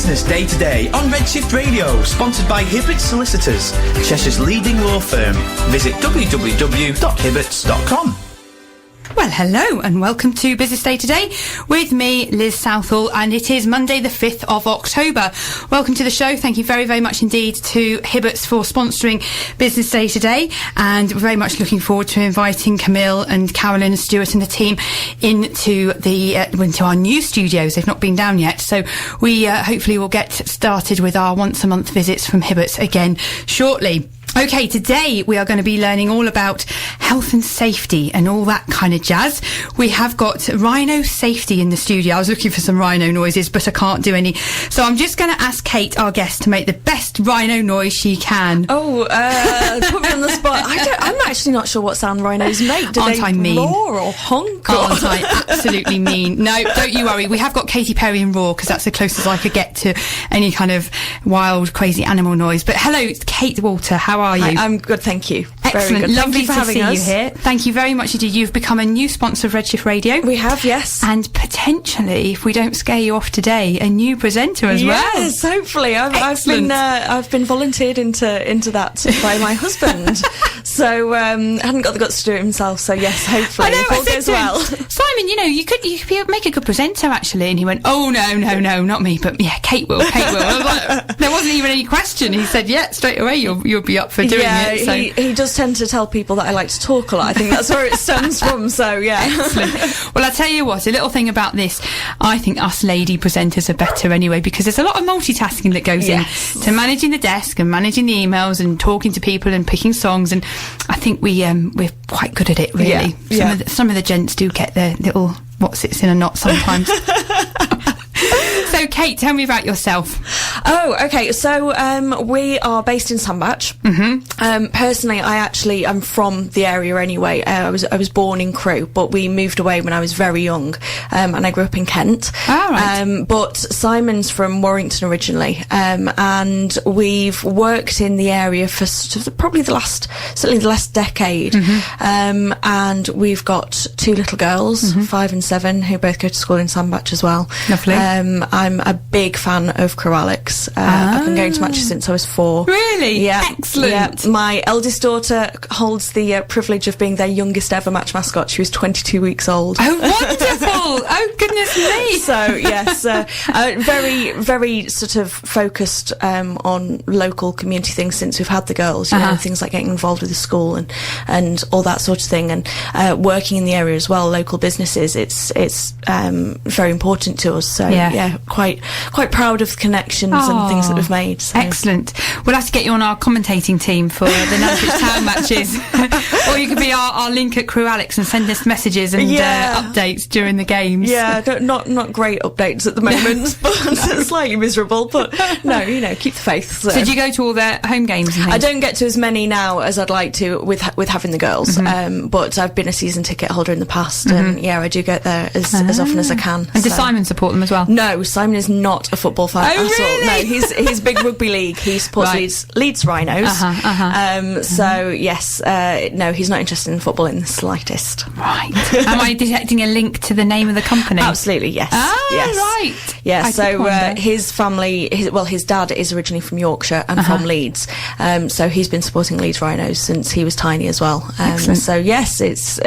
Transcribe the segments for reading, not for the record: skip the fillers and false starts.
Business Day to Day on Redshift Radio, sponsored by Hibbert Solicitors, Cheshire's leading law firm. Visit www.hibberts.com. Well, hello and welcome to Business Day Today with me, Liz Southall, and it is Monday the 5th of October. Welcome to the show. Thank you very, very much indeed to Hibberts for sponsoring Business Day Today, and we're very much looking forward to inviting Camille and Carolyn and Stuart and the team into our new studios. They've not been down yet, so we hopefully will get started with our once a month visits from Hibberts again shortly. Okay, today we are going to be learning all about health and safety and all that kind of jazz. We have got Rhino Safety in the studio. I was looking for some rhino noises, but I can't do any. So I'm just going to ask Kate, our guest, to make the best rhino noise she can. Oh, put me on the spot. I'm actually not sure what sound rhinos make. Do Aren't I mean? Roar or honk? Aren't I absolutely mean? No, don't you worry. We have got Katy Perry and Roar, because that's the closest I could get to any kind of wild, crazy animal noise. But hello, it's Kate Walter. How are you? Hi, I'm good, thank you. Excellent. Very good. Lovely Thank you for having us. you here. Thank you very much indeed. You've become a new sponsor of Redshift Radio. We have, yes. And potentially, if we don't scare you off today, a new presenter as well. Yes, hopefully. I've been volunteered into that by my husband. So hadn't got the guts to do it himself. So yes, hopefully, if all goes well. Simon, you could make a good presenter actually. And he went, oh no, not me, but yeah, Kate will. I was like, there wasn't even any question. He said, yeah, straight away you'll be up for doing it. So. He does tend to tell people that I like to talk a lot. I think that's where it stems from. So yeah. Excellent. Well, I'll tell you what, a little thing about this, I think us lady presenters are better anyway, because there's a lot of multitasking that goes in to managing the desk and managing the emails and talking to people and picking songs, and I think we're quite good at it, really. Some of the gents do get their little what sits in a knot sometimes. So, Kate, tell me about yourself. Oh, okay. So, we are based in Sandbach. Mm-hmm. Personally, I'm from the area anyway. I was born in Crewe, but we moved away when I was very young, and I grew up in Kent. Oh, right. But Simon's from Warrington originally, and we've worked in the area for sort of probably the last decade. Mm-hmm. And we've got two little girls, 5 and 7, who both go to school in Sandbach as well. Lovely. I'm a big fan of Crewe Alex. I've been going to matches since I was 4. Really? Yeah. Excellent. Yeah. My eldest daughter holds the privilege of being their youngest ever match mascot. She was 22 weeks old. Oh, wonderful! Oh, goodness me! So, yes, very, very sort of focused on local community things since we've had the girls. You know, things like getting involved with the school and all that sort of thing, and working in the area as well, local businesses. It's very important to us. So, yeah, quite proud of the connections and things that we've made. So. Excellent. We'll have to get you on our commentating team for the Nantwich Town matches. Or you could be our link at Crewe Alex and send us messages and updates during the games. Yeah, not great updates at the moment, but slightly miserable. But no, keep the faith. So do you go to all their home games and things? I don't get to as many now as I'd like to with having the girls, but I've been a season ticket holder in the past, and I do get there as often as I can. And does Simon support them as well? No, Simon is not a football fan at all. No, he's big rugby league. He supports Leeds Rhinos. So yes, no, he's not interested in football in the slightest. Right. Am I detecting a link to the name of the company? Absolutely, yes. Yes. Right. Yeah. So his family, his dad is originally from Yorkshire and from Leeds. So he's been supporting Leeds Rhinos since he was tiny as well. So yes, it's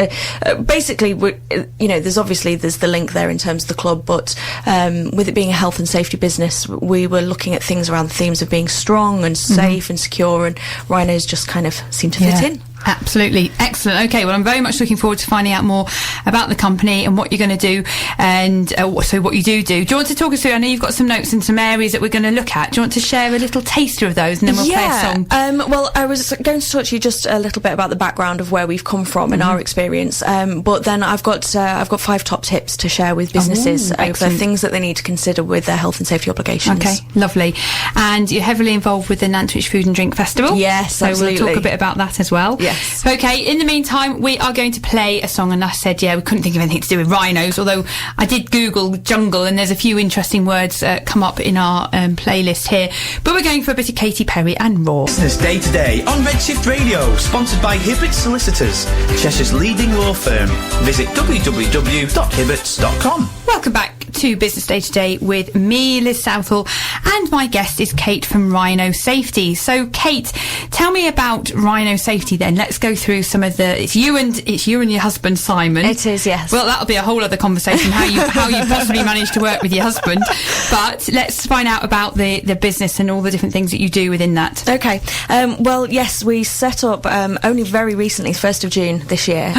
basically there's the link there in terms of the club, but with it being a health and safety business, we were looking at things around the themes of being strong and safe and secure, and rhinos just kind of seem to fit in. Absolutely. Excellent. Okay, well, I'm very much looking forward to finding out more about the company and what you're going to do, and so what you do. Do you want to talk us through? I know you've got some notes and some areas that we're going to look at. Do you want to share a little taster of those, and then we'll play a song? Well, I was going to talk to you just a little bit about the background of where we've come from and our experience, but then I've got 5 top tips to share with businesses for things that they need to consider with their health and safety obligations. Okay, lovely. And you're heavily involved with the Nantwich Food and Drink Festival. Yes, so absolutely. We'll talk a bit about that as well. Yes. Okay, in the meantime, we are going to play a song, and I said, we couldn't think of anything to do with rhinos, although I did Google jungle, and there's a few interesting words come up in our playlist here. But we're going for a bit of Katy Perry and Roar. Business Day to Day on Redshift Radio, sponsored by Hibbert Solicitors, Cheshire's leading law firm. Visit www.hibberts.com. Welcome back to Business Day Today with me, Liz Southall, And my guest is Kate from Rhino Safety. So, Kate, tell me about Rhino Safety then. Let's go through some of the... It's you and your husband, Simon. It is, yes. Well, that'll be a whole other conversation, how you possibly managed to work with your husband. But let's find out about the business and all the different things that you do within that. Okay. Well, yes, we set up only very recently, 1st of June this year,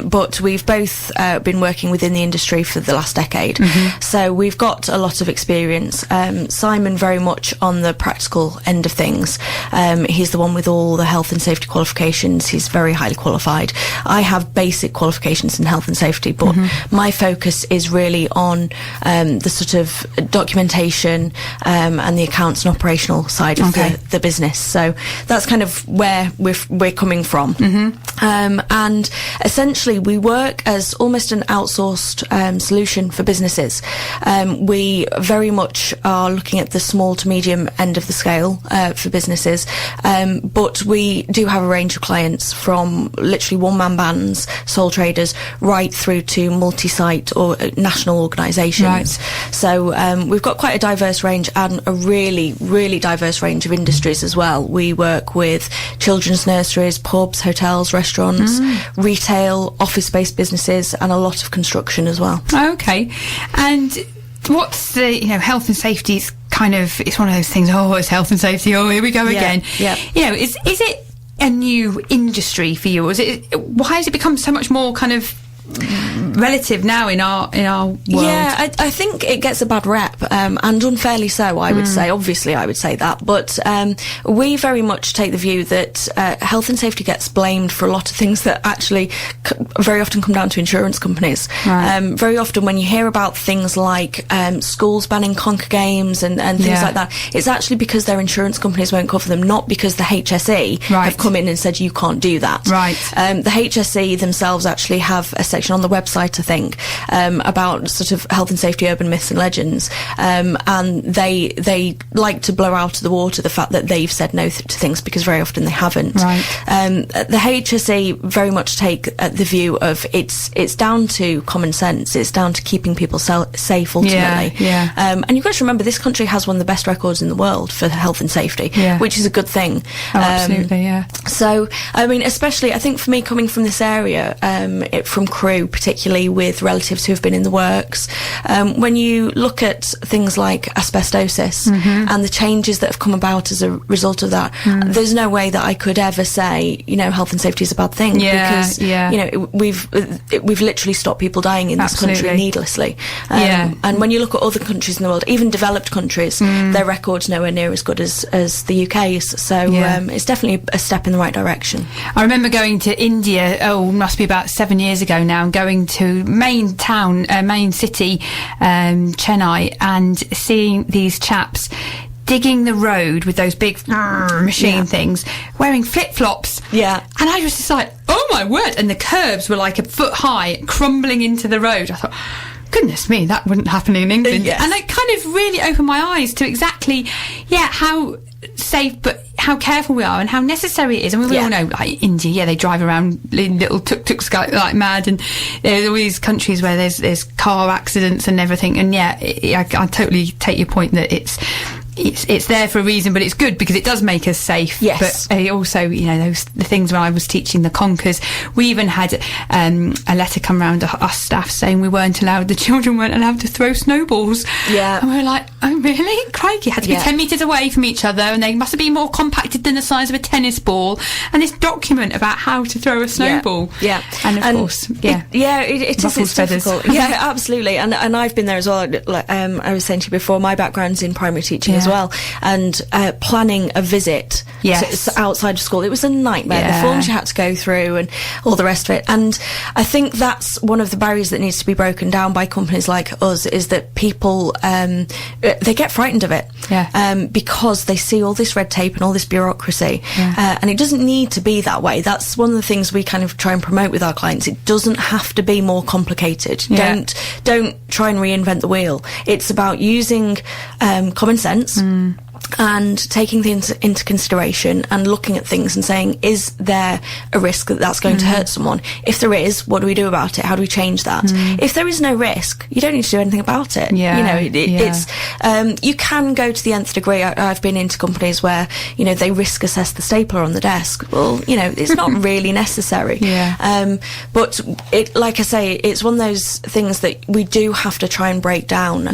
but we've both been working within the industry for the last decade. So we've got a lot of experience. Simon very much on the practical end of things. He's the one with all the health and safety qualifications. He's very highly qualified. I have basic qualifications in health and safety, but my focus is really on the sort of documentation and the accounts and operational side of the business. So that's kind of where we're coming from. And essentially we work as almost an outsourced solution for businesses. We very much are looking at the small to medium end of the scale for businesses, but we do have a range of clients from literally one-man bands, sole traders, right through to multi-site or national organisations. Right. So we've got quite a diverse range and a really, really diverse range of industries as well. We work with children's nurseries, pubs, hotels, restaurants, retail, office-based businesses, and a lot of construction as well. Okay. And what's the, health and safety is kind of, it's one of those things, it's health and safety, here we go again. Yeah. Is it a new industry for you, or why has it become so much more kind of relative now in our world? Yeah, I think it gets a bad rep, and unfairly so, I would say. Obviously, I would say that. But we very much take the view that health and safety gets blamed for a lot of things that actually very often come down to insurance companies. Right. Very often when you hear about things like schools banning conker games and things like that, it's actually because their insurance companies won't cover them, not because the HSE have come in and said you can't do that. Right. The HSE themselves actually have a section on the website, I think, about sort of health and safety urban myths and legends, and they like to blow out of the water the fact that they've said no to things, because very often they haven't. Right. The HSE very much take the view of it's down to common sense, it's down to keeping people safe ultimately. And you've got to remember, this country has one of the best records in the world for health and safety, which is a good thing. Absolutely, yeah. So, I mean, especially, I think for me, coming from this area, from Crewe, particularly with relatives who have been in the works, when you look at things like asbestosis and the changes that have come about as a result of that, there's no way that I could ever say, health and safety is a bad thing, because we've literally stopped people dying in this country needlessly. And when you look at other countries in the world, even developed countries, their record's nowhere near as good as the UK's. So it's definitely a step in the right direction. I remember going to India, must be about 7 years ago now, and going to main city, Chennai, and seeing these chaps digging the road with those big machine things, wearing flip-flops. Yeah. And I was just like, oh my word. And the curbs were like a foot high, crumbling into the road. I thought, goodness me, that wouldn't happen in England. Yes. And it kind of really opened my eyes to exactly, how safe, but how careful we are and how necessary it is. I mean, we all know, like India, they drive around in little tuk-tuks like mad, and there's all these countries where there's car accidents and everything. And I totally take your point that it's there for a reason, but it's good because it does make us safe. Yes. But also, the things when I was teaching the conkers, we even had a letter come round to us staff saying the children weren't allowed to throw snowballs. Yeah. And we were like, oh really? Crikey, had to be 10 metres away from each other, and they must have been more compacted than the size of a tennis ball. And this document about how to throw a snowball. Yeah. And of course, it is difficult. Yeah, absolutely. And I've been there as well. Like, I was saying to you before, my background's in primary teaching as well, and planning a visit outside of school, it was a nightmare. The forms you had to go through and all the rest of it. And I think that's one of the barriers that needs to be broken down by companies like us, is that people they get frightened of it because they see all this red tape and all this bureaucracy, and it doesn't need to be that way. That's one of the things we kind of try and promote with our clients. It doesn't have to be more complicated. Don't try and reinvent the wheel. It's about using common sense and taking things into consideration and looking at things and saying, is there a risk that that's going to hurt someone? If there is, what do we do about it? How do we change that? If there is no risk, you don't need to do anything about it. It's you can go to the nth degree. I've been into companies where they risk assess the stapler on the desk. Well, it's not really necessary. But like I say, it's one of those things that we do have to try and break down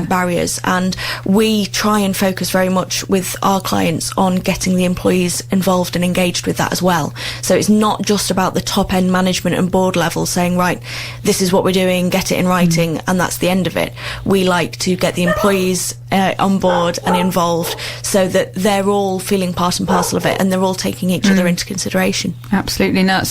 barriers, and we try and focus very much with our clients on getting the employees involved and engaged with that as well. So it's not just about the top end management and board level saying, right, this is what we're doing, get it in writing, and that's the end of it. We like to get the employees on board and involved so that they're all feeling part and parcel of it, and they're all taking each other into consideration. Absolutely, no,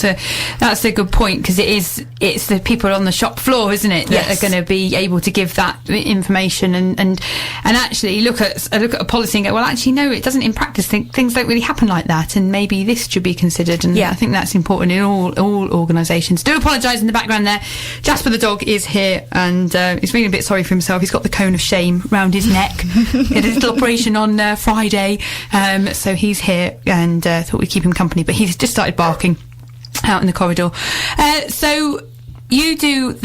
that's a good point, because it's the people on the shop floor, isn't it, that are going to be able to give that information and actually look at a policy and go, well, actually no, it doesn't in practice. Things don't really happen like that, and maybe this should be considered. And I think that's important in all organisations. Do apologise in the background there. Jasper the dog is here, and he's feeling a bit sorry for himself. He's got the cone of shame round his neck. He had a little operation on Friday, so he's here, and thought we'd keep him company, but he's just started barking out in the corridor. So you do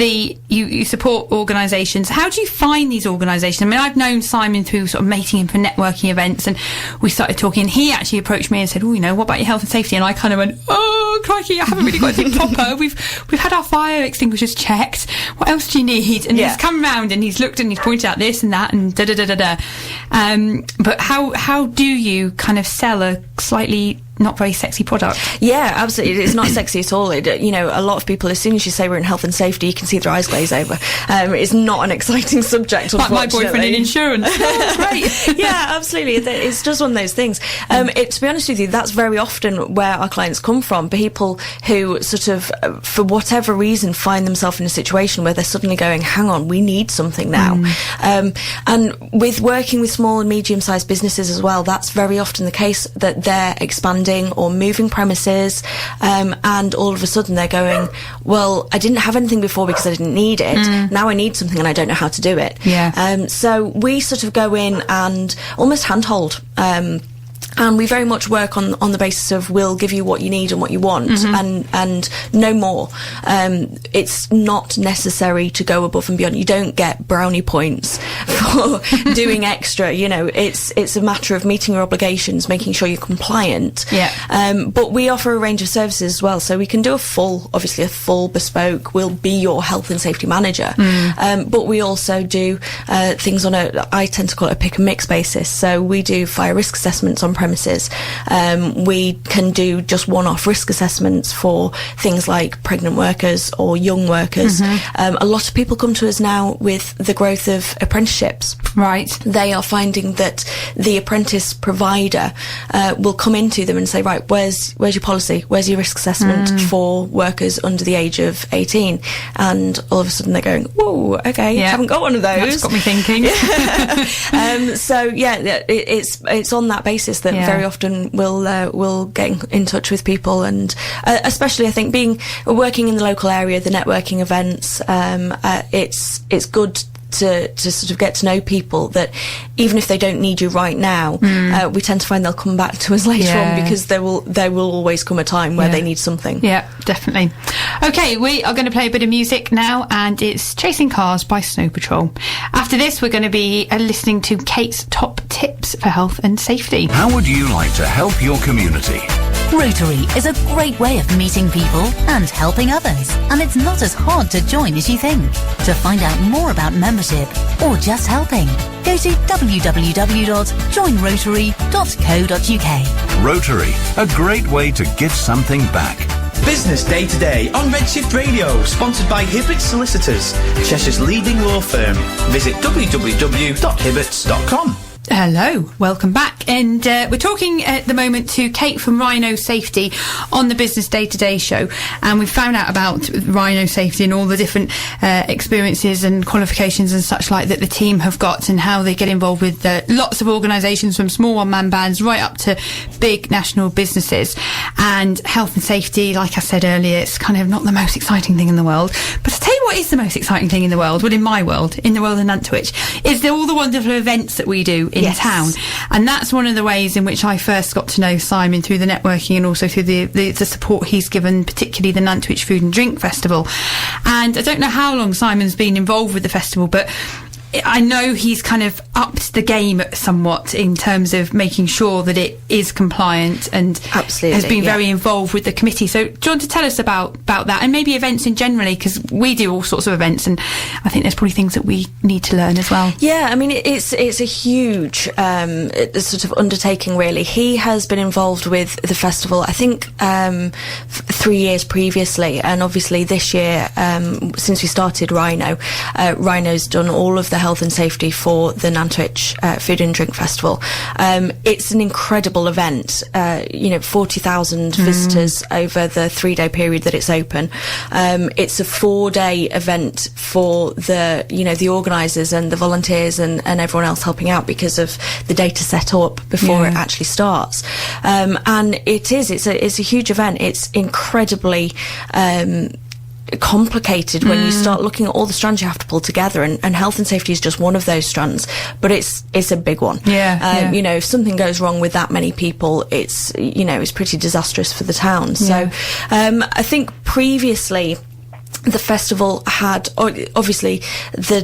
you support organisations. How do you find these organisations? I mean, I've known Simon through sort of mating him for networking events, and we started talking, and he actually approached me and said, what about your health and safety? And I kind of went, oh crikey, I haven't really got anything proper. We've had our fire extinguishers checked. What else do you need? And he's come round and he's looked and he's pointed out this and that and but how do you kind of sell a slightly not very sexy product? Yeah, absolutely. It's not sexy at all. A lot of people, as soon as you say we're in health and safety, you can see their eyes glaze over. It's not an exciting subject, like my boyfriend in insurance. Great. Yeah, absolutely. It's just one of those things. To be honest with you, that's very often where our clients come from. People who sort of, for whatever reason, find themselves in a situation where they're suddenly going, hang on, we need something now. And with working with small and medium-sized businesses as well, that's very often the case, that they're expanding or moving premises, and all of a sudden they're going, well, I didn't have anything before because I didn't need it. Now I need something and I don't know how to do it. So we sort of go in and almost handhold. And we very much work on the basis of, we'll give you what you need and what you want, and no more. It's not necessary to go above and beyond. You don't get brownie points for doing extra. It's a matter of meeting your obligations, making sure you're compliant. But we offer a range of services as well, so we can do a full bespoke. We'll be your health and safety manager, but we also do things on I tend to call it a pick and mix basis. So we do fire risk assessments on premises. We can do just one-off risk assessments for things like pregnant workers or young workers. A lot of people come to us now with the growth of apprenticeships. Right. They are finding that the apprentice provider will come into them and say, right, where's your policy? Where's your risk assessment for workers under the age of 18? And all of a sudden they're going, whoa, okay, haven't got one of those. That's got me thinking. It's on that basis that very often we'll get in touch with people, and especially I think working in the local area, the networking events, it's good to sort of get to know people that even if they don't need you right now, we tend to find they'll come back to us later on, because there will always come a time where they need something. Yeah, definitely. Okay, we are going to play a bit of music now, and it's Chasing Cars by Snow Patrol. After this, we're going to be listening to Kate's top tips for health and safety. How would you like to help your community? Rotary is a great way of meeting people and helping others, and it's not as hard to join as you think. To find out more about membership or just helping, go to www.joinrotary.co.uk. Rotary, a great way to give something back. Business Day to Day on Redshift Radio, sponsored by Hibberts Solicitors, Cheshire's leading law firm. Visit www.hibberts.com. Hello, welcome back, and we're talking at the moment to Kate from Rhino Safety on the Business Day to Day show, and we've found out about Rhino Safety and all the different experiences and qualifications and such like that the team have got, and how they get involved with lots of organisations, from small one-man bands right up to big national businesses. And health and safety, like I said earlier, it's kind of not the most exciting thing in the world, but I tell you what is the most exciting thing in the world? Well, in my world, in the world of Nantwich, is all the wonderful events that we do in town. And that's one of the ways in which I first got to know Simon, through the networking and also through the support he's given, particularly the Nantwich Food and Drink Festival. And I don't know how long Simon's been involved with the festival, but I know he's kind of upped the game somewhat in terms of making sure that it is compliant, and has been very involved with the committee. So do you want to tell us about that, and maybe events in generally, because we do all sorts of events, and I think there's probably things that we need to learn as well. Yeah, I mean, it's a huge sort of undertaking, really. He has been involved with the festival, I think, 3 years previously, and obviously this year, since we started Rhino, Rhino's done all of the health and safety for the Nantwich Food and Drink Festival. It's an incredible event. 40,000 visitors over the 3-day period that it's open. It's a 4-day event for the organisers and the volunteers and everyone else helping out, because of the data set up before it actually starts. And it's a huge event. It's incredibly complicated when you start looking at all the strands you have to pull together, and health and safety is just one of those strands, but it's a big one. If something goes wrong with that many people, it's pretty disastrous for the town. So I think previously the festival had, obviously, the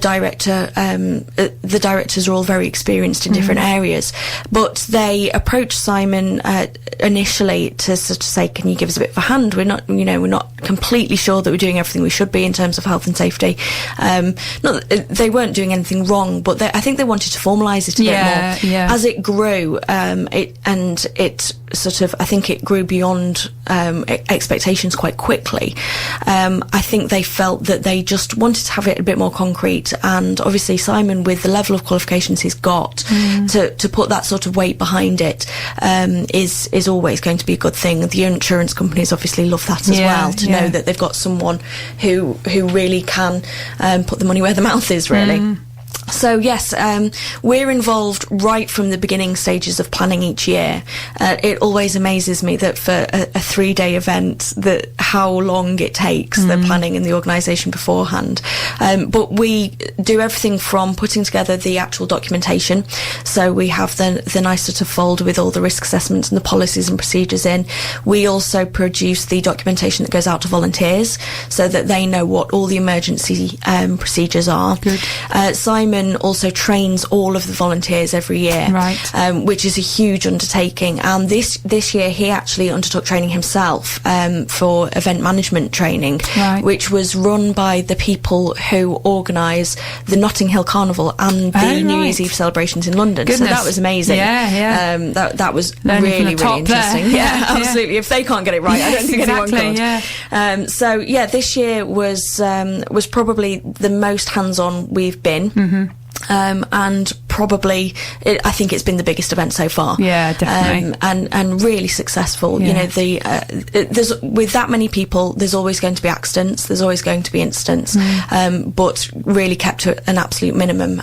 directors are all very experienced in different areas, but they approached Simon initially to sort of say, can you give us a bit of a hand? We're not completely sure that we're doing everything we should be in terms of health and safety. Not that they weren't doing anything wrong, but I think they wanted to formalise it a bit more. As it grew, I think it grew beyond expectations quite quickly. I think they felt that they just wanted to have it a bit more concrete, and obviously Simon, with the level of qualifications he's got, to put that sort of weight behind it is always going to be a good thing. The insurance companies obviously love that as well, to know that they've got someone who really can put the money where the mouth is, really. So yes, we're involved right from the beginning stages of planning each year. It always amazes me that for a 3-day event, that how long it takes, the planning and the organisation beforehand. But we do everything from putting together the actual documentation. So we have the nice sort of folder with all the risk assessments and the policies and procedures in. We also produce the documentation that goes out to volunteers, so that they know what all the emergency procedures are. Good. Simon also trains all of the volunteers every year, which is a huge undertaking. And this year he actually undertook training himself for event management training, which was run by the people who organise the Notting Hill Carnival and the New Year's Eve celebrations in London. Goodness. So that was amazing. That was really interesting. Yeah, absolutely. If they can't get it right, I don't think anyone could. So this year was probably the most hands-on we've been. And probably, I think it's been the biggest event so far. Yeah, definitely. And really successful. There's, with that many people, there's always going to be accidents, there's always going to be incidents, but really kept to an absolute minimum.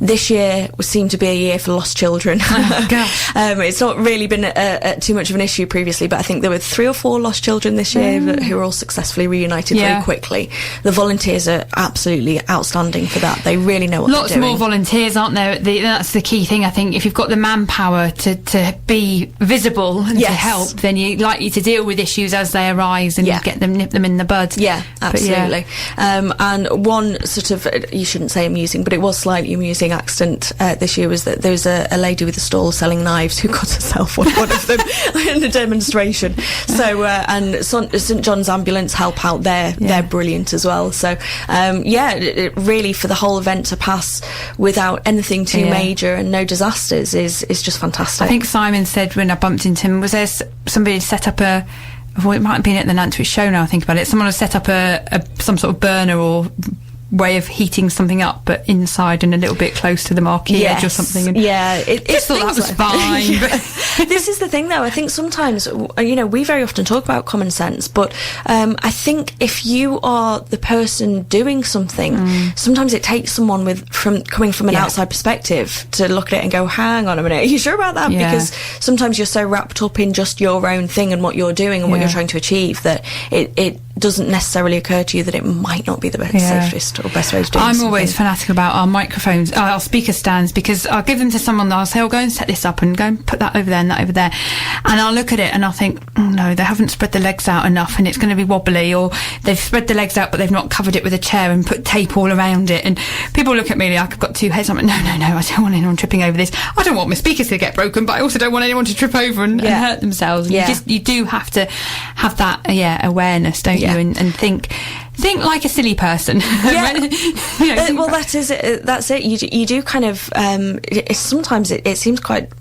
This year seemed to be a year for lost children. Oh, gosh. It's not really been too much of an issue previously, but I think there were 3 or 4 lost children this year who were all successfully reunited very quickly. The volunteers are absolutely outstanding for that. They really know what they're doing. Lots more volunteers, aren't there? That's the key thing, I think. If you've got the manpower to be visible and to help, then you're likely to deal with issues as they arise and nip them in the bud. Yeah, absolutely. And one sort of, you shouldn't say amusing, but it was slightly amusing accident this year was that there was a lady with a stall selling knives who got herself one of them in a demonstration. So and St John's Ambulance help out there. They're brilliant as well. So it really, for the whole event to pass without anything too major and no disasters is just fantastic. I think Simon said when I bumped into him, was there somebody set up it might have been at the Nantwich show now I think about it, someone had set up some sort of burner or way of heating something up, but inside and a little bit close to the marquee edge or something. And just thought that was fine. But this is the thing, though. I think sometimes, we very often talk about common sense, but I think if you are the person doing something, sometimes it takes someone coming from an outside perspective to look at it and go, hang on a minute, are you sure about that? Because sometimes you're so wrapped up in just your own thing and what you're doing and what you're trying to achieve that it doesn't necessarily occur to you that it might not be the safest or best way to do it. I'm always fanatical about our microphones, our speaker stands, because I'll give them to someone, I'll say, go and set this up and go and put that over there and that over there. And I'll look at it and I'll think, no, they haven't spread the legs out enough and it's going to be wobbly, or they've spread the legs out but they've not covered it with a chair and put tape all around it. And people look at me like I've got two heads. I'm like, no, I don't want anyone tripping over this. I don't want my speakers to get broken, but I also don't want anyone to trip over and hurt themselves. And you do have to have that awareness, don't you? And think like a silly person. Well, that's it. You do kind of. Sometimes it seems quite.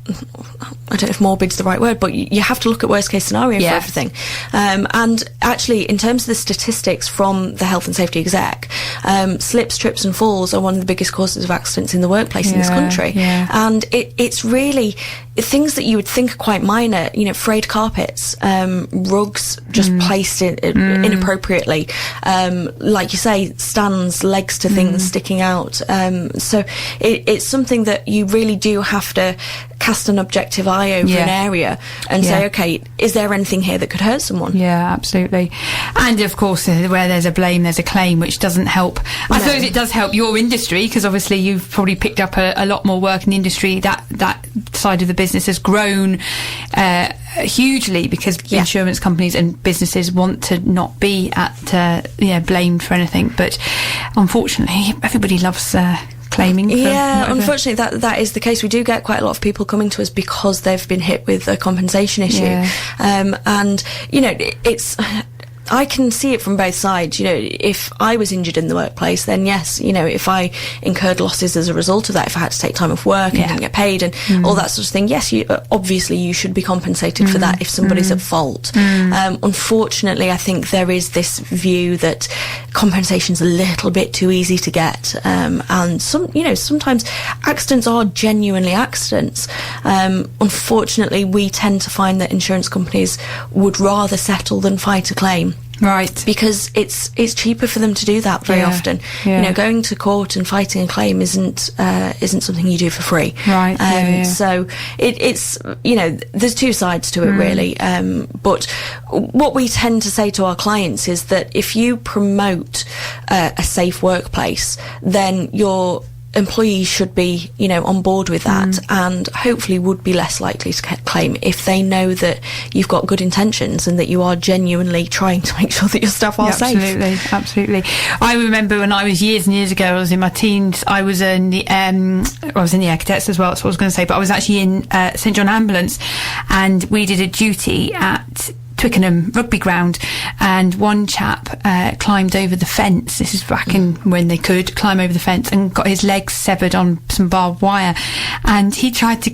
I don't know if morbid's the right word, but you have to look at worst case scenario for everything. And actually, in terms of the statistics from the health and safety exec, slips, trips, and falls are one of the biggest causes of accidents in the workplace in this country. Yeah. And it's really things that you would think are quite minor. Frayed carpets, rugs just placed inappropriately. Like you say, stands, legs to things sticking out. So it's something that you really do have to cast an objective eye over an area and say, okay, is there anything here that could hurt someone? Yeah, absolutely. And of course, where there's a blame, there's a claim, which doesn't help. I suppose it does help your industry, because obviously you've probably picked up a lot more work in the industry. That side of the business has grown hugely, because insurance companies and businesses want to not be blamed for anything. But unfortunately, everybody loves claiming. Unfortunately, that is the case. We do get quite a lot of people coming to us because they've been hit with a compensation issue, and it's. I can see it from both sides. If I was injured in the workplace, then yes, if I incurred losses as a result of that, if I had to take time off work and didn't get paid and all that sort of thing, yes, obviously you should be compensated for that if somebody's at fault. Unfortunately, I think there is this view that compensation's a little bit too easy to get, and sometimes accidents are genuinely accidents. Unfortunately, we tend to find that insurance companies would rather settle than fight a claim. Right. Because it's cheaper for them to do that very often. Yeah. Going to court and fighting a claim isn't something you do for free. Right. So it's there's two sides to it really. But what we tend to say to our clients is that if you promote a safe workplace, then your employees should be, on board with that, and hopefully would be less likely to claim if they know that you've got good intentions and that you are genuinely trying to make sure that your staff are safe. Absolutely. I remember when I was years and years ago, I was in my teens, I was in the Air Cadets as well, that's what I was going to say, but I was actually in St John Ambulance, and we did a duty at Twickenham rugby ground, and one chap climbed over the fence. This is back in when they could climb over the fence, and got his legs severed on some barbed wire, and he tried to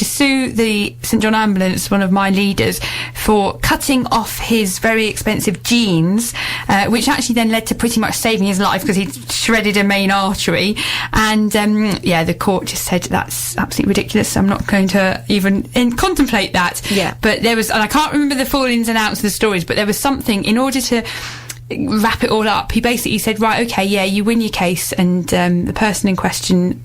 sue the St John Ambulance, one of my leaders, for cutting off his very expensive jeans, which actually then led to pretty much saving his life, because he shredded a main artery. And the court just said that's absolutely ridiculous, I'm not going to even contemplate that. But there was, and I can't remember the full ins and outs of the stories, but there was something, in order to wrap it all up, he basically said, right, okay, you win your case, and the person in question,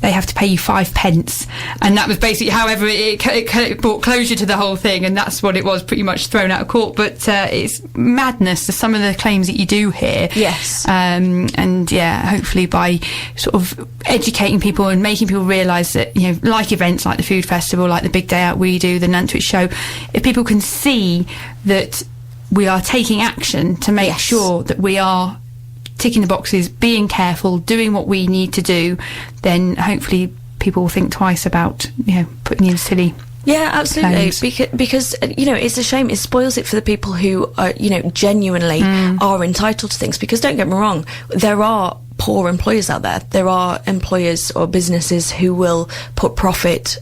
they have to pay you 5 pence, and that was basically, however, it brought closure to the whole thing, and that's what it was, pretty much thrown out of court. But it's madness, some of the claims that you do hear. Yes. Hopefully by sort of educating people and making people realise that, like events like the food festival, like the big day out we do, the Nantwich show, if people can see that we are taking action to make sure that we are ticking the boxes, being careful, doing what we need to do, then hopefully people will think twice about putting in silly. Yeah, absolutely. Because it's a shame. It spoils it for the people who are, genuinely are entitled to things. Because don't get me wrong, there are poor employers out there. There are employers or businesses who will put profit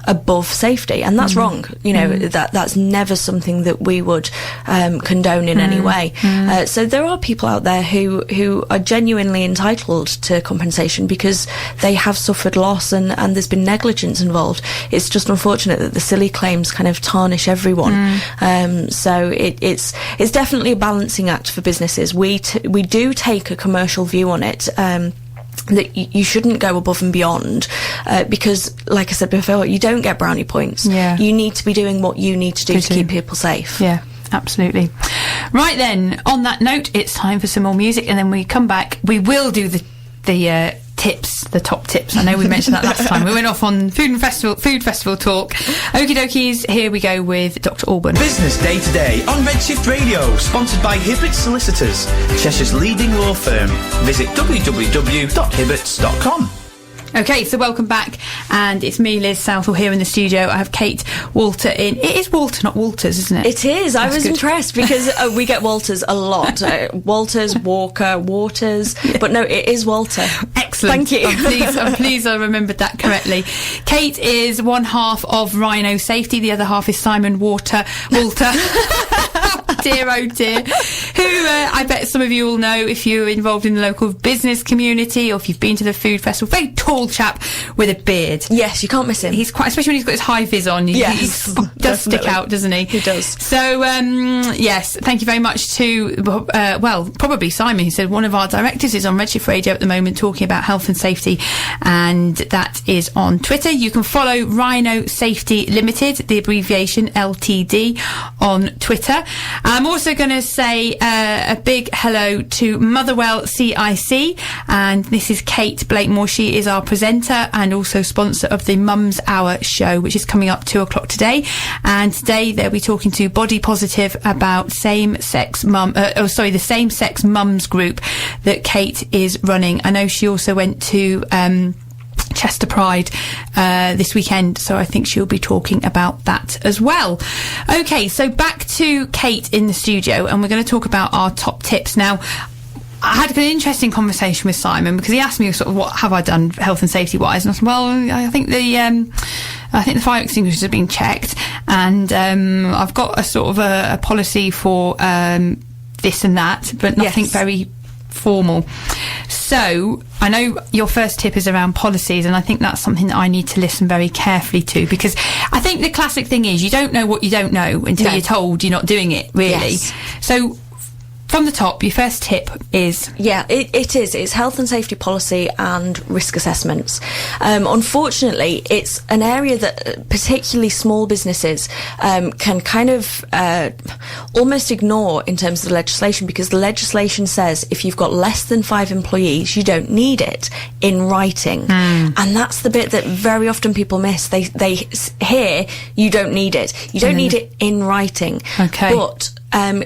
above safety, and that's wrong. That's never something that we would condone in any way. So there are people out there who are genuinely entitled to compensation because they have suffered loss and there's been negligence involved. It's just unfortunate that the silly claims kind of tarnish everyone. So it's definitely a balancing act for businesses. We do take a commercial view on it, that you shouldn't go above and beyond, because, like I said before, you don't get brownie points. You need to be doing what you need to do to keep people safe. Absolutely. Right then, on that note, it's time for some more music, and then we come back. We will do the tips, the top tips. I know we mentioned that last time. We went off on food festival talk. Okie dokies, here we go with Dr. Alban. Business Day to Day on Redshift Radio, sponsored by Hibberts Solicitors, Cheshire's leading law firm. Visit www.hibberts.com. Okay, so welcome back, and it's me, Liz Southall, here in the studio. I have Kate Walter in. It is Walter, not Walters, isn't it? It is. I was impressed because we get Walters a lot. Walters, Walker, Waters, but no, it is Walter. Excellent. Thank you. I'm pleased I remembered that correctly. Kate is one half of Rhino Safety, the other half is Simon Walter. Dear, oh dear. Who I bet some of you all know if you're involved in the local business community or if you've been to the food festival. Very tall chap with a beard. Yes, you can't miss him. He's quite, especially when he's got his high vis on. Yes, he does stick out, doesn't he? He does. So, yes, thank you very much to, probably Simon, who said one of our directors is on Redshift Radio at the moment talking about health and safety, and that is on Twitter. You can follow Rhino Safety Limited, the abbreviation LTD, on Twitter. I'm also going to say a big hello to Motherwell CIC, and this is Kate Blakemore. She is our presenter and also sponsor of the Mums Hour show, which is coming up 2:00 today. And today they'll be talking to Body Positive about the same-sex mums group that Kate is running. I know she also went to Chester Pride this weekend, so I think she'll be talking about that as well. Okay, so back to Kate in the studio, and we're going to talk about our top tips. Now, I had an interesting conversation with Simon because he asked me sort of what have I done health and safety wise, and I said, well, I think the fire extinguishers have been checked, and I've got a sort of a policy for this and that, but nothing very formal. So I know your first tip is around policies, and I think that's something that I need to listen very carefully to, because I think the classic thing is you don't know what you don't know until you're told you're not doing it, really. Yes. So from the top, your first tip is... Yeah, it is. It's health and safety policy and risk assessments. Unfortunately, it's an area that particularly small businesses can kind of almost ignore in terms of the legislation, because the legislation says if you've got less than 5 employees, you don't need it in writing. And that's the bit that very often people miss. They hear you don't need it. You don't need it in writing. Okay. But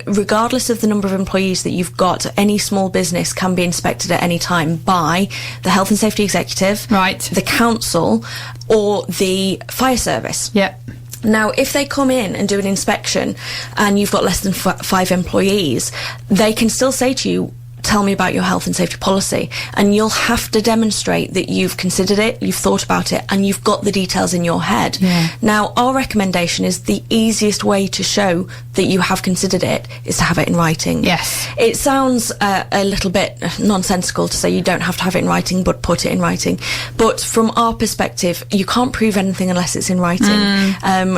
regardless of the number of employees that you've got, any small business can be inspected at any time by the Health and Safety Executive, right, the council, or the fire service. Yep. Now, if they come in and do an inspection and you've got less than 5 employees, they can still say to you, tell me about your health and safety policy, and you'll have to demonstrate that you've considered it, you've thought about it, and you've got the details in your head. Now, our recommendation is the easiest way to show that you have considered it is to have it in writing. Yes. It sounds a little bit nonsensical to say you don't have to have it in writing, but put it in writing. But from our perspective, you can't prove anything unless it's in writing.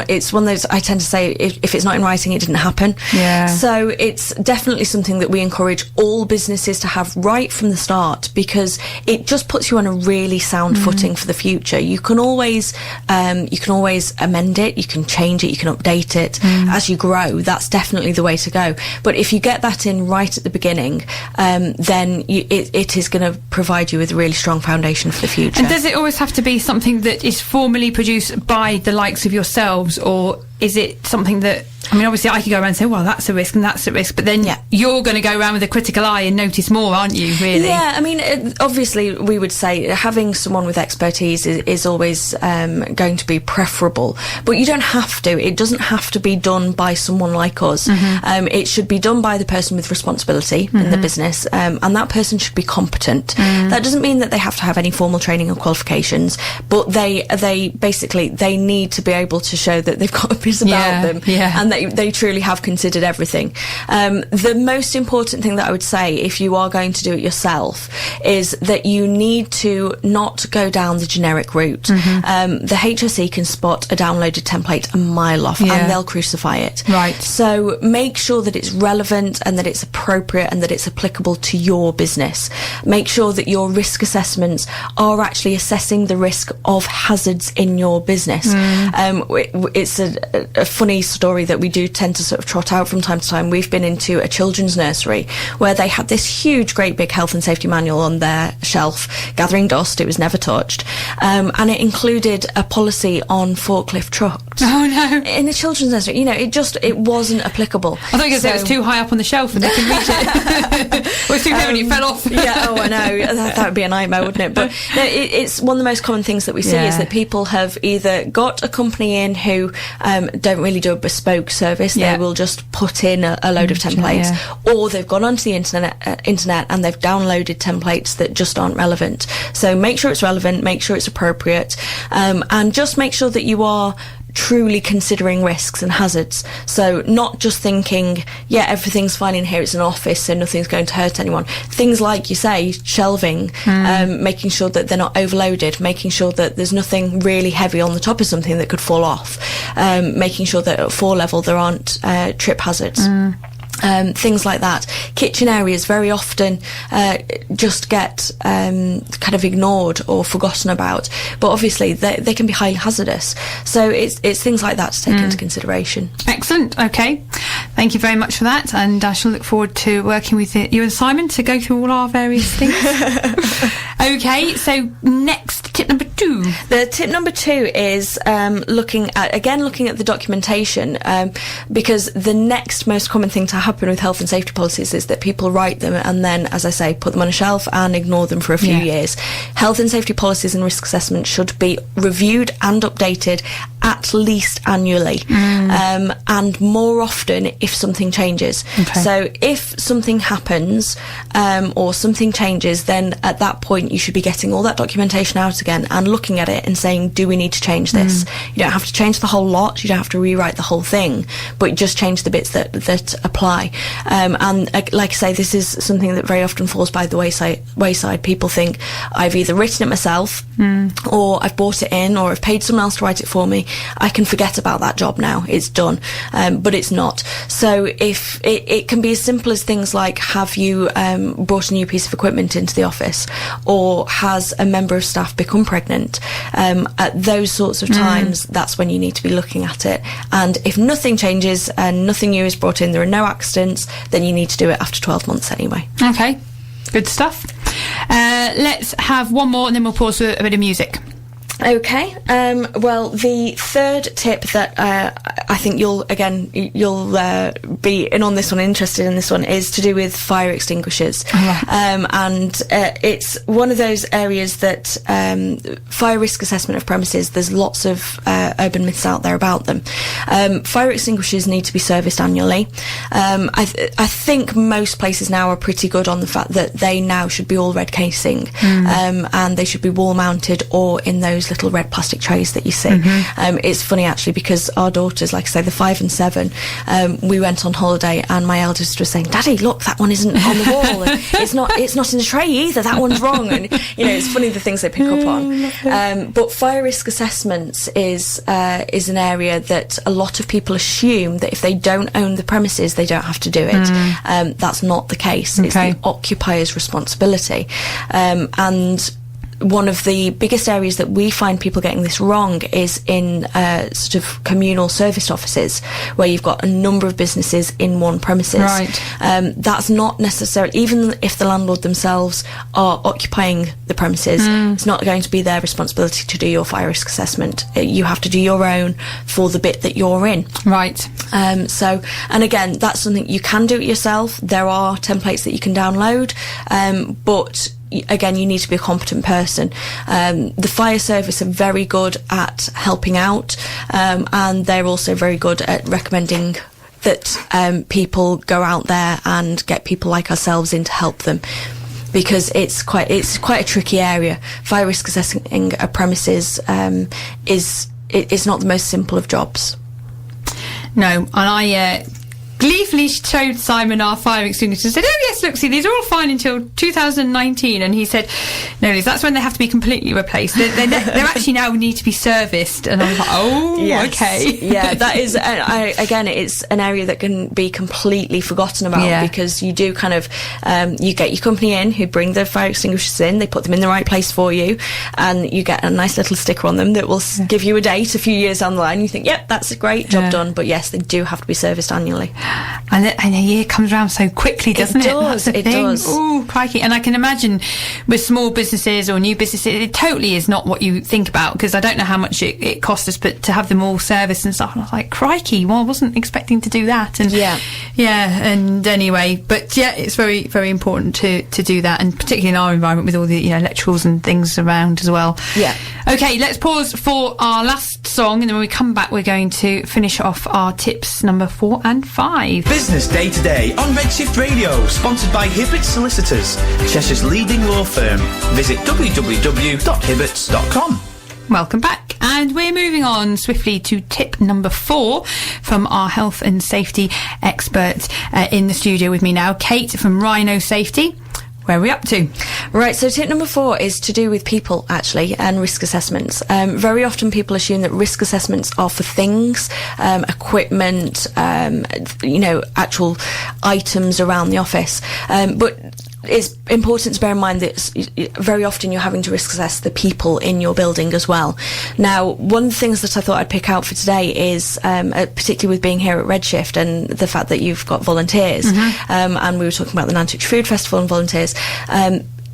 It's one of those, I tend to say, if it's not in writing, it didn't happen. Yeah. So it's definitely something that we encourage all businesses to have right from the start, because it just puts you on a really sound footing for the future. You can always amend it, you can change it, you can update it as you grow. That's definitely the way to go. But if you get that in right at the beginning, then it is going to provide you with a really strong foundation for the future. And does it always have to be something that is formally produced by the likes of yourselves, or is it something that, I mean, obviously I could go around and say, well, that's a risk and that's a risk, but then you're going to go around with a critical eye and notice more, aren't you, really? Yeah, I mean, obviously we would say having someone with expertise is always going to be preferable, but you don't have to. It doesn't have to be done by someone like us. It should be done by the person with responsibility in the business, and that person should be competent. That doesn't mean that they have to have any formal training or qualifications, but they basically need to be able to show that they've got a bit about them, and they truly have considered everything. The most important thing that I would say, if you are going to do it yourself, is that you need to not go down the generic route. The HSE can spot a downloaded template a mile off, and they'll crucify it. Right. So make sure that it's relevant and that it's appropriate and that it's applicable to your business. Make sure that your risk assessments are actually assessing the risk of hazards in your business. It's a funny story that we do tend to sort of trot out from time to time. We've been into a children's nursery where they had this huge, great big health and safety manual on their shelf, gathering dust. It was never touched. And it included a policy on forklift trucks. Oh, no. In a children's nursery, it wasn't applicable. I thought you were going to say it was too high up on the shelf and they can reach it. It was too heavy and it fell off. Yeah, I know. That would be a nightmare, wouldn't it? But no, it's one of the most common things that we see is that people have either got a company in who don't really do a bespoke service. They will just put in a load of templates, or they've gone onto the internet and they've downloaded templates that just aren't relevant. So make sure it's relevant, make sure it's appropriate, and just make sure that you are truly considering risks and hazards. So not just thinking, everything's fine in here, it's an office, so nothing's going to hurt anyone. Things like, you say, shelving, making sure that they're not overloaded, making sure that there's nothing really heavy on the top of something that could fall off, making sure that at floor level there aren't trip hazards. Things like that. Kitchen areas very often just get kind of ignored or forgotten about, but obviously they can be highly hazardous. So it's things like that to take into consideration. Excellent. Okay, thank you very much for that, and I shall look forward to working with you and Simon to go through all our various things. Okay, so next, tip number 2. The tip number 2 is looking at the documentation, because the next most common thing to happen with health and safety policies is that people write them and then, as I say, put them on a shelf and ignore them for a few years. Health and safety policies and risk assessments should be reviewed and updated at least annually, and more often if something changes. So if something happens or something changes, then at that point you should be getting all that documentation out again and looking at it and saying, do we need to change this? You don't have to change the whole lot, you don't have to rewrite the whole thing, but just change the bits that apply. And like I say, this is something that very often falls by the wayside. People think, I've either written it myself or I've bought it in, or I've paid someone else to write it for me, I can forget about that job now, it's done. But it's not. So if it can be as simple as things like, have you brought a new piece of equipment into the office, or has a member of staff become pregnant? At those sorts of times, that's when you need to be looking at it. And if nothing changes and nothing new is brought in, there are no accidents, then you need to do it after 12 months anyway. Okay, good stuff. Let's have one more and then we'll pause for a bit of music. Okay. Well, the third tip that I think you'll be in on this one, interested in this one, is to do with fire extinguishers. And it's one of those areas that fire risk assessment of premises, there's lots of urban myths out there about them. Fire extinguishers need to be serviced annually. I think most places now are pretty good on the fact that they now should be all red casing, and they should be wall mounted or in those little red plastic trays that you see. It's funny actually, because our daughters, like I say, they're 5 and 7, we went on holiday and my eldest was saying, Daddy, look, that one isn't on the wall, and it's not in the tray either, that one's wrong. And it's funny the things they pick up on. But fire risk assessments is an area that a lot of people assume that if they don't own the premises, they don't have to do it. That's not the case. It's the occupier's responsibility. And one of the biggest areas that we find people getting this wrong is in sort of communal service offices, where you've got a number of businesses in one premises. That's not necessarily, even if the landlord themselves are occupying the premises, it's not going to be their responsibility to do your fire risk assessment. You have to do your own for the bit that you're in. So, and again, that's something you can do it yourself. There are templates that you can download, but again, you need to be a competent person. The fire service are very good at helping out, and they're also very good at recommending that people go out there and get people like ourselves in to help them, because it's quite a tricky area. Fire risk assessing a premises is not the most simple of jobs. No, and gleefully showed Simon our fire extinguishers and said, oh yes, look, see, these are all fine until 2019. And he said, no, Liz, that's when they have to be completely replaced. They're actually now need to be serviced. And I'm like, oh, yes. Okay. Yeah, that is, again, it's an area that can be completely forgotten about because you do kind of, you get your company in who bring the fire extinguishers in, they put them in the right place for you, and you get a nice little sticker on them that will give you a date a few years down the line. You think, yep, that's a great job done. But yes, they do have to be serviced annually. And a year comes around so quickly, doesn't it? It does. Ooh, crikey. And I can imagine with small businesses or new businesses, it totally is not what you think about, because I don't know how much it cost us, but to have them all serviced and stuff, and I was like, crikey, well, I wasn't expecting to do that. And and anyway, but yeah, it's very, very important to do that, and particularly in our environment with all the electricals and things around as well. Yeah. Okay, let's pause for our last song, and then when we come back, we're going to finish off our tips number 4 and 5. Business Day to Day on Redshift Radio, sponsored by Hibbert Solicitors, Cheshire's leading law firm. Visit www.hibberts.com. Welcome back, and we're moving on swiftly to tip number 4 from our health and safety expert in the studio with me now, Kate from Rhino Safety. Where are we up to? Right, so tip number 4 is to do with people, actually, and risk assessments. Very often people assume that risk assessments are for things, equipment, actual items around the office. But it's important to bear in mind that very often you're having to risk assess the people in your building as well. Now, one of the things that I thought I'd pick out for today is, particularly with being here at Redshift and the fact that you've got volunteers, and we were talking about the Nantwich Food Festival and volunteers,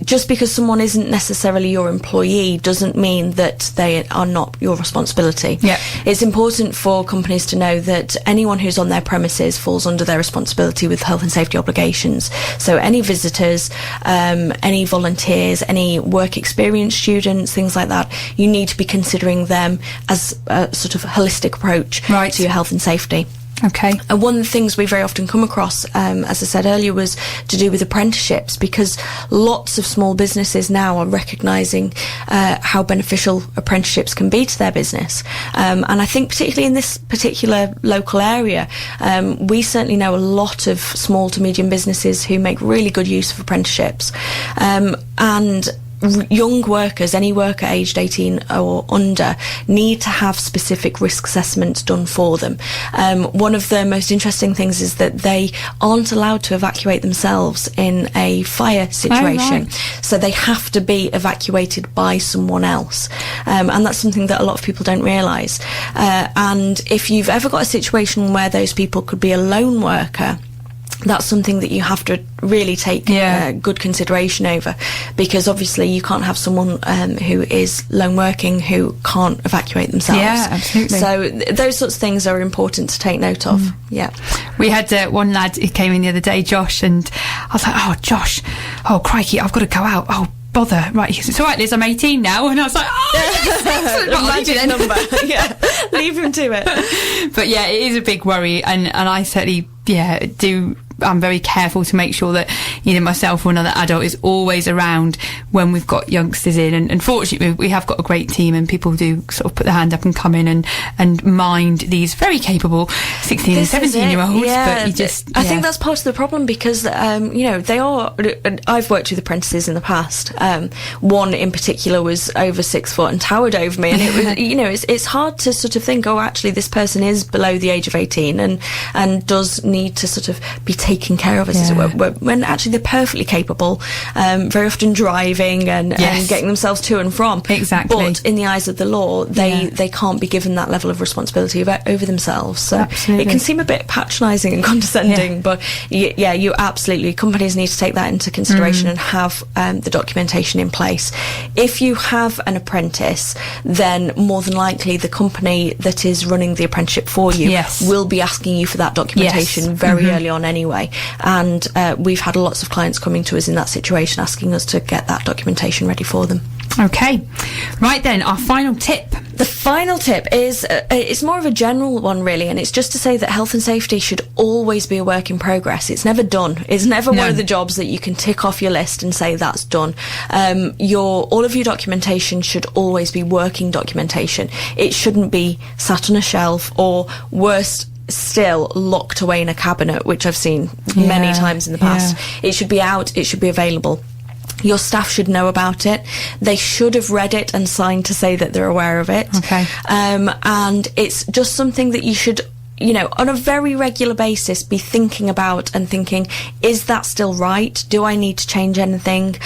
just because someone isn't necessarily your employee doesn't mean that they are not your responsibility. Yeah. It's important for companies to know that anyone who's on their premises falls under their responsibility with health and safety obligations. So any visitors, any volunteers, any work experience students, things like that, you need to be considering them as a sort of holistic approach to your health and safety. Okay. And one of the things we very often come across, as I said earlier, was to do with apprenticeships, because lots of small businesses now are recognising how beneficial apprenticeships can be to their business. And I think particularly in this particular local area, we certainly know a lot of small to medium businesses who make really good use of apprenticeships. And young workers, any worker aged 18 or under, need to have specific risk assessments done for them. One of the most interesting things is that they aren't allowed to evacuate themselves in a fire situation. Oh, right. So they have to be evacuated by someone else. And that's something that a lot of people don't realise. And if you've ever got a situation where those people could be a lone worker, that's something that you have to really take good consideration over, because obviously you can't have someone who is lone working who can't evacuate themselves. Yeah, absolutely. So those sorts of things are important to take note of. Yeah. We had one lad who came in the other day, Josh, and I was like, oh, Josh, oh, crikey, I've got to go out. Oh, bother. Right, he said, it's all right, Liz, I'm 18 now. And I was like, oh, yes, excellent. Magic number. Yeah, leave him to it. But yeah, it is a big worry, and I certainly, do. I'm very careful to make sure that either myself or another adult is always around when we've got youngsters in, and fortunately we have got a great team, and people do sort of put their hand up and come in and mind these very capable 16 and 17 year olds. But I think that's part of the problem, because they are, I've worked with apprentices in the past. One in particular was over 6 foot and towered over me, and it was it's hard to sort of think, oh, actually this person is below the age of 18 and does need to sort of be taken care of, as it were, when actually they're perfectly capable, very often driving and getting themselves to and from. Exactly. But in the eyes of the law, they can't be given that level of responsibility over themselves. So absolutely. It can seem a bit patronising and condescending, but you absolutely, companies need to take that into consideration and have the documentation in place. If you have an apprentice, then more than likely the company that is running the apprenticeship for you will be asking you for that documentation very early on anyway. And we've had lots of clients coming to us in that situation asking us to get that documentation ready for them. Okay. Right then, our final tip. The final tip is, it's more of a general one really, and it's just to say that health and safety should always be a work in progress. It's never done. It's never one of the jobs that you can tick off your list and say that's done. All of your documentation should always be working documentation. It shouldn't be sat on a shelf, or worst still locked away in a cabinet, which I've seen many times in the past. It should be out, it should be available. Your staff should know about it. They should have read it and signed to say that they're aware of it. Okay. And it's just something that you should, you know, on a very regular basis be thinking about and thinking, is that still right? Do I need to change anything?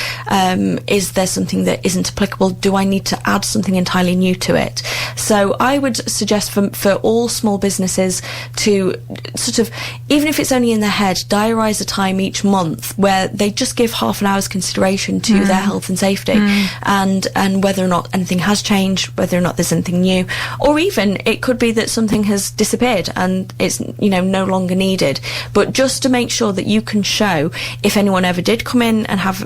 Is there something that isn't applicable? Do I need to add something entirely new to it? So I would suggest for all small businesses to sort of, even if it's only in their head, diarise a time each month where they just give half an hour's consideration to their health and safety and whether or not anything has changed, whether or not there's anything new, or even it could be that something has disappeared and it's, you know, no longer needed. But just to make sure that you can show if anyone ever did come in and have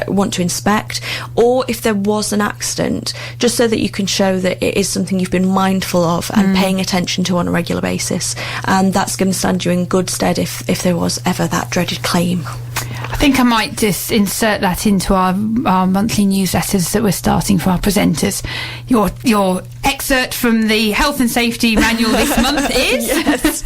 want to inspect, or if there was an accident, just so that you can show that it is something you've been mindful of and paying attention to on a regular basis. And that's going to stand you in good stead if there was ever that dreaded claim. I think I might just insert that into our monthly newsletters that we're starting for our presenters. Your excerpt from the health and safety manual this month is? Yes.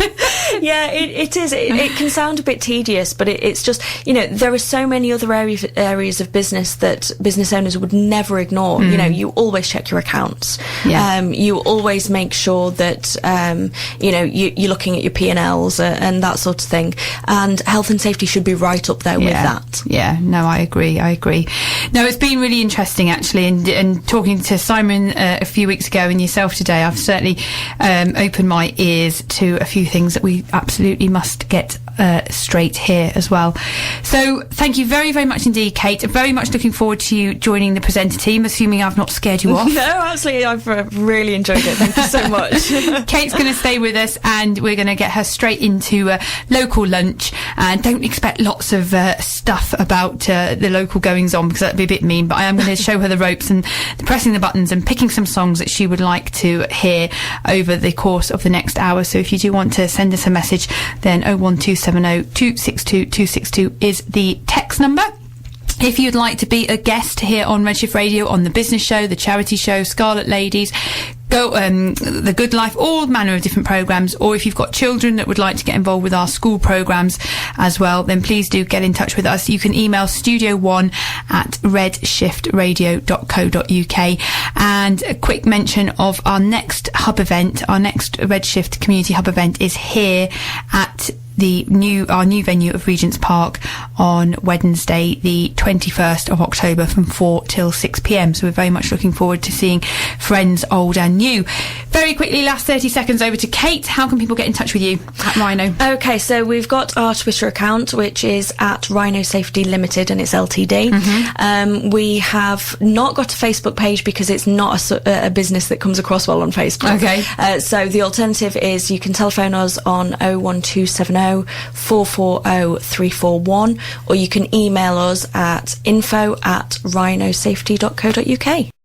Yeah, it is. It can sound a bit tedious, but it's just, you know, there are so many other areas of business that business owners would never ignore. You know, you always check your accounts. Yeah. You always make sure that, you know, you're looking at your P&Ls and that sort of thing. And health and safety should be right up there with that. Yeah, no, I agree. No, it's been really interesting actually, and talking to Simon a few weeks ago and yourself today, I've certainly opened my ears to a few things that we absolutely must get straight here as well. So thank you very, very much indeed, Kate. I'm very much looking forward to you joining the presenter team, assuming I've not scared you off. No, absolutely. I've really enjoyed it. Thank you so much. Kate's going to stay with us and we're going to get her straight into local lunch, and don't expect lots of stuff about the local goings on, because that'd be a bit mean, but I am going to show her the ropes and pressing the buttons and picking some songs that she would like to hear over the course of the next hour. So if you do want to send us a message, then 01270 262 262 is the text number. If you'd like to be a guest here on Redshift Radio, on the business show, the charity show, Scarlet Ladies, The Good Life, all manner of different programmes, or if you've got children that would like to get involved with our school programmes as well, then please do get in touch with us. You can email studio1@redshiftradio.co.uk. And a quick mention of our next hub event, our next Redshift Community Hub event is here at our new venue of Regent's Park on Wednesday, the 21st of October from 4 till 6 p.m. So we're very much looking forward to seeing friends old and new. Very quickly, last 30 seconds over to Kate. How can people get in touch with you at Rhino? Okay, so we've got our Twitter account, which is at Rhino Safety Limited, and it's LTD. We have not got a Facebook page because it's not a business that comes across well on Facebook. Okay. So the alternative is you can telephone us on 01270 440 341, or you can email us at info@rhinosafety.co.uk.